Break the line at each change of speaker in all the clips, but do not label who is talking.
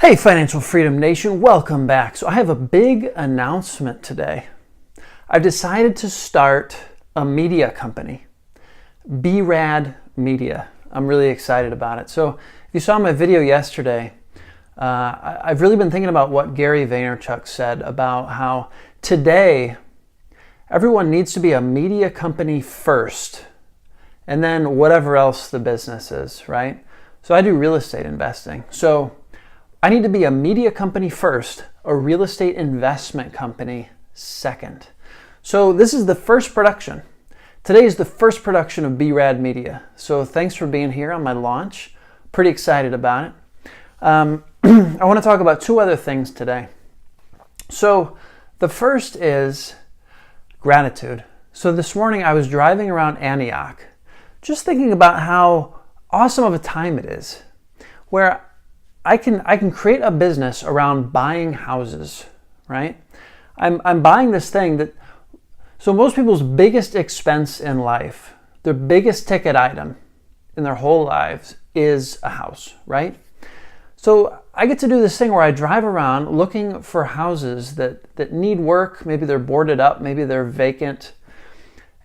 Hey Financial Freedom Nation, welcome back. So I have a big announcement today. I've decided to start a media company, B-Rad Media. I'm really excited about it. So if you saw my video yesterday, I've really been thinking about what Gary Vaynerchuk said about how today everyone needs to be a media company first and then whatever else the business is, right? So I do real estate investing. So I need to be a media company first, a real estate investment company second. So this is the first production. Today is the first production of B-Rad Media. So thanks for being here on my launch. Pretty excited about it. I want to talk about two other things today. So the first is gratitude. So this morning I was driving around Antioch, just thinking about how awesome of a time it is, where I can create a business around buying houses, right? I'm buying this thing that, so most people's biggest expense in life, their biggest ticket item in their whole lives is a house, right? So I get to do this thing where I drive around looking for houses that need work. Maybe they're boarded up, maybe they're vacant.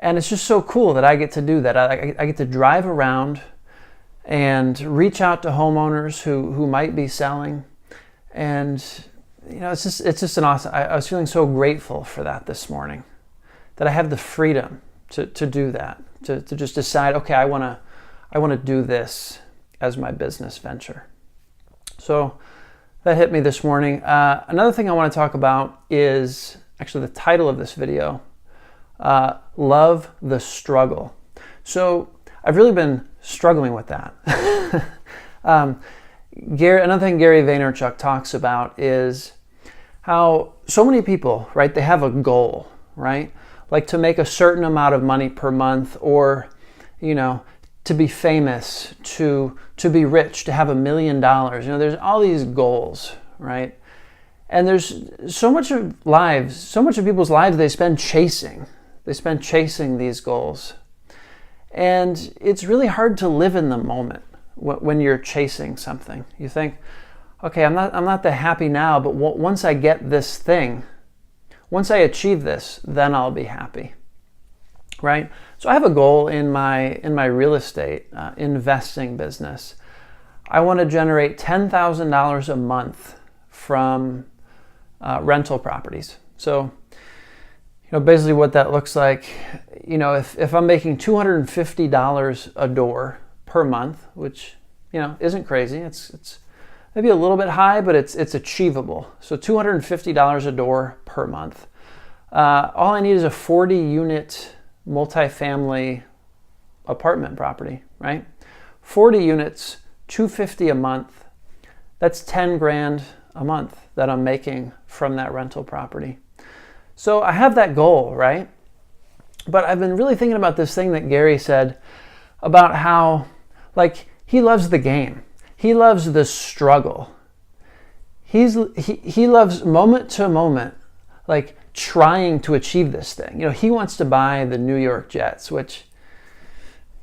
And it's just so cool that I get to do that. I get to drive around and reach out to homeowners who might be selling. And you know, it's just an awesome, I was feeling so grateful for that this morning, that I have the freedom to do that, to just decide, okay, I want to do this as my business venture. So that hit me this morning. Another thing I want to talk about is actually the title of this video, Love the Struggle. So I've really been struggling with that. Another thing Gary Vaynerchuk talks about is how so many people, right, they have a goal, right? Like to make a certain amount of money per month, or, you know, to be famous, to be rich, to have $1 million. You know, there's all these goals, right? And there's so much of people's lives they spend chasing these goals. And it's really hard to live in the moment when you're chasing something. You think, okay, I'm not that happy now, but once I get this thing, once I achieve this, then I'll be happy, right? So I have a goal in my real estate investing business. I want to generate $10,000 a month from rental properties. So, you know, basically what that looks like, you know, if I'm making $250 a door per month, which, you know, isn't crazy. It's maybe a little bit high, but it's achievable. So $250 a door per month. All I need is a 40-unit multifamily apartment property, right? 40 units, $250 a month. That's 10 grand a month that I'm making from that rental property. So I have that goal, right? But I've been really thinking about this thing that Gary said about how, like, he loves the game. He loves the struggle. He loves moment to moment, like, trying to achieve this thing. You know, he wants to buy the New York Jets, which,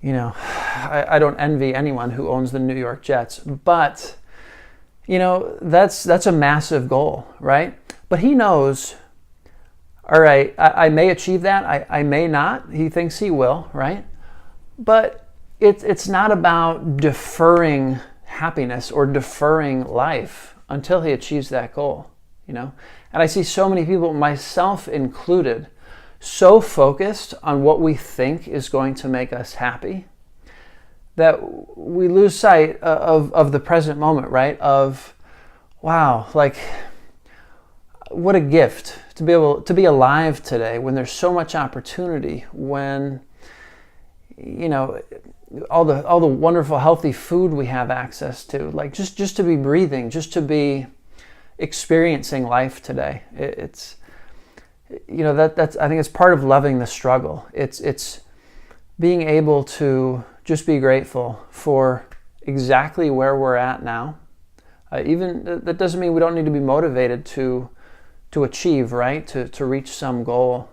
you know, I don't envy anyone who owns the New York Jets. But, you know, that's a massive goal, right? But he knows, all right, I may achieve that, I may not. He thinks he will, right? But it's not about deferring happiness or deferring life until he achieves that goal, you know? And I see so many people, myself included, so focused on what we think is going to make us happy that we lose sight of the present moment, right? Of, wow, like, what a gift to be able to be alive today when there's so much opportunity, when, you know, all the wonderful healthy food we have access to, like just to be breathing, just to be experiencing life today. It's, you know, that's I think it's part of loving the struggle. It's being able to just be grateful for exactly where we're at now. Even that doesn't mean we don't need to be motivated to achieve, right? To reach some goal.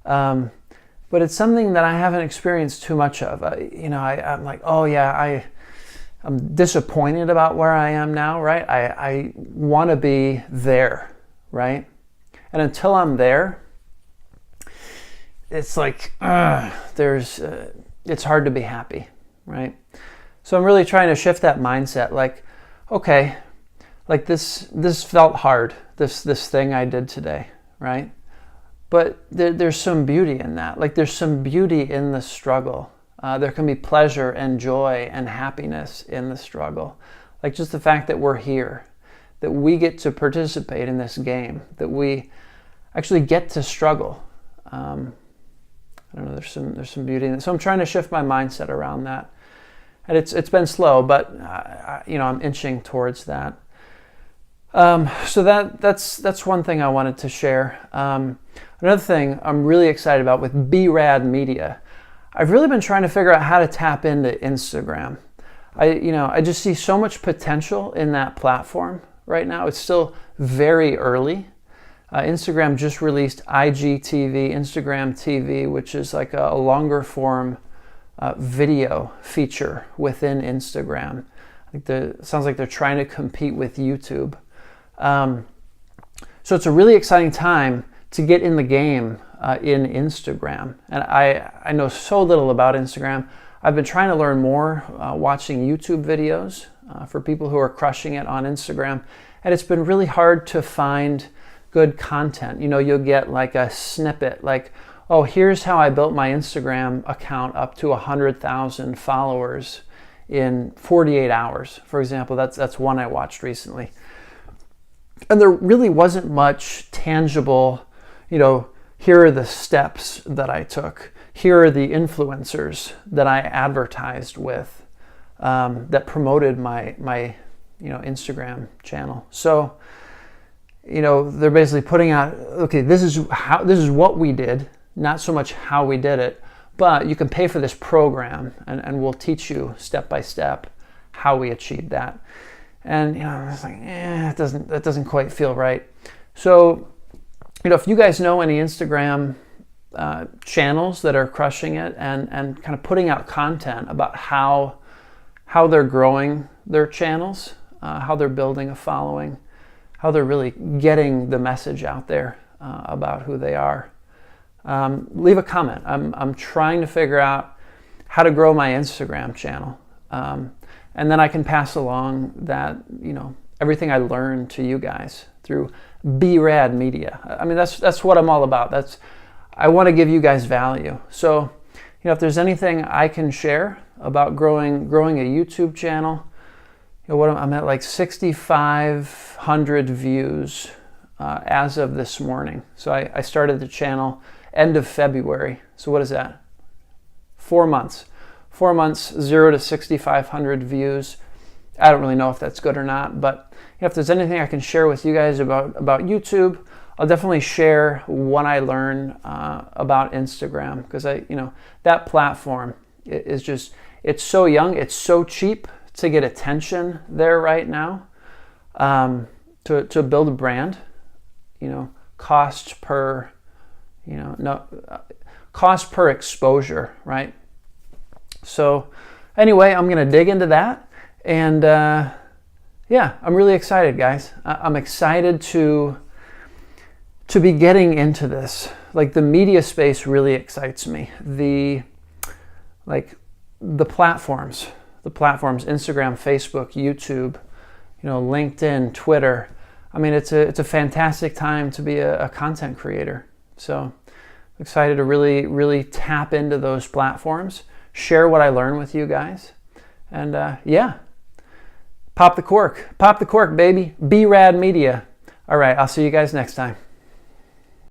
But it's something that I haven't experienced too much of. You know, I'm like, oh yeah, I'm disappointed about where I am now, right? I want to be there, right? And until I'm there, it's like it's hard to be happy, right? So I'm really trying to shift that mindset. Like, okay, like this felt hard. This thing I did today, right? But there's some beauty in that. Like, there's some beauty in the struggle. There can be pleasure and joy and happiness in the struggle. Like, just the fact that we're here, that we get to participate in this game, that we actually get to struggle. I don't know, there's some beauty in it. So I'm trying to shift my mindset around that. And it's been slow, but I'm inching towards that. So that's one thing I wanted to share. Another thing I'm really excited about with B-Rad Media, I've really been trying to figure out how to tap into Instagram. I just see so much potential in that platform right now. It's still very early. Instagram just released IGTV, Instagram TV, which is like a longer form video feature within Instagram. It sounds like they're trying to compete with YouTube. So it's a really exciting time to get in the game in Instagram. And I know so little about Instagram. I've been trying to learn more watching YouTube videos for people who are crushing it on Instagram. And it's been really hard to find good content. You'll get like a snippet like, oh, here's how I built my Instagram account up to 100,000 followers in 48 hours. For example, that's one I watched recently. And there really wasn't much tangible, here are the steps that I took. Here are the influencers that I advertised with that promoted my Instagram channel. So, they're basically putting out, okay, this is what we did, not so much how we did it, but you can pay for this program and we'll teach you step by step how we achieved that. And it's like, that doesn't quite feel right. So, if you guys know any Instagram channels that are crushing it and kind of putting out content about how they're growing their channels, how they're building a following, how they're really getting the message out there about who they are, leave a comment. I'm trying to figure out how to grow my Instagram channel. And then I can pass along that, everything I learned to you guys through B-Rad Media. I mean, that's what I'm all about. I want to give you guys value. So, if there's anything I can share about growing a YouTube channel, I'm at like 6,500 views as of this morning. So I started the channel end of February. So what is that? 4 months. 4 months, 0 to 6,500 views. I don't really know if that's good or not, but if there's anything I can share with you guys about YouTube, I'll definitely share what I learn about Instagram, because that platform is just, it's so young, it's so cheap to get attention there right now. To build a brand, cost per exposure, right? So anyway, I'm going to dig into that. And I'm really excited, guys. I'm excited to be getting into this. Like, the media space really excites me. The platforms, Instagram, Facebook, YouTube, LinkedIn, Twitter. I mean, it's a fantastic time to be a content creator. So I'm excited to really, really tap into those platforms, share what I learn with you guys, and pop the cork, baby. B-Rad Media. All right, I'll see you guys next time.